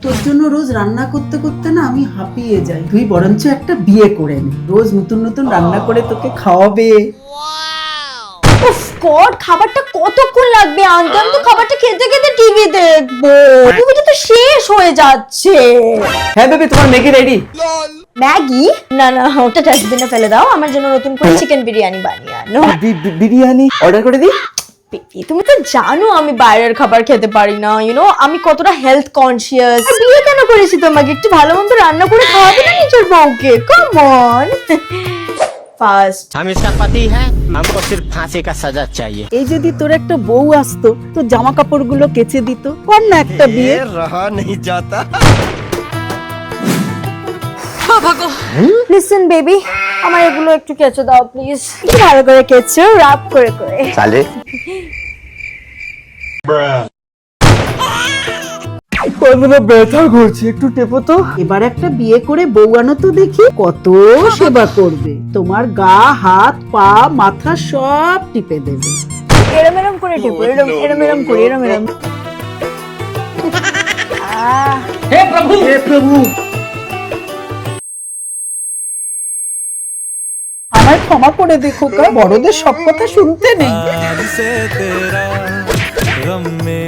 তোর জন্য রোজ রান্না করতে করতে না আমি হাঁপিয়ে যাই। তুই বরঞ্চ একটা বিয়ে করে নে, রোজ নতুন নতুন রান্না করে তোকে খাওয়াবে। উফ গড, খাবারটা কতক্ষণ লাগবে আনতে? আমি তো খাবারটা খেতে খেতে টিভি দেখবো। টিভিটা তো শেষ হয়ে যাচ্ছে। হ্যাঁ বেবি, তোমার ম্যাগি রেডি। ম্যাগি? না না, ওটা ডাস্টবিনে ফেলে দাও। আমার জন্য নতুন করে চিকেন বিরিয়ানি বানিয়ে আনো। বিরিয়ানি অর্ডার করে দিই। বেবি, তুমি তো জানো আমি বাইরের খাবার খেতে পারি না। আমি কতটা হেলথ কনসিয়াস। বিয়ে কেন করেছি তোমাকে? একটু ভালো মন্দ রান্না করে খাওয়াবে না নিজের বউকে? Come on. ফার্স্ট, हम इसका पति है, हमको सिर्फ फांसी का सजा चाहिए। এই যদি তোর একটা বউ আসতো, তোর জামা কাপড়গুলো কেচে দিত, কর না একটা বিয়ে। रहा नहीं जाता। লিসেন বেবি, আমার এগুলো একটু কেচে দাও প্লিজ। একটু ভালো করে কেচো, রাব করে করে। সালে কতটা ব্যথা করছে, একটু টেপো তো। এবার একটা বিয়ে করে বউ আনো তো দেখি, কত সেবা করবে, তোমার গা হাত পা মাথা সব টিপে দেবে। এরম এরম করে টিপো, এরম এরম এরম করে, এরম এরম। হে প্রভু। আমায় ক্ষমা করে দেখো, বড়দের সব কথা শুনতে নেই। आज से तेरा गम में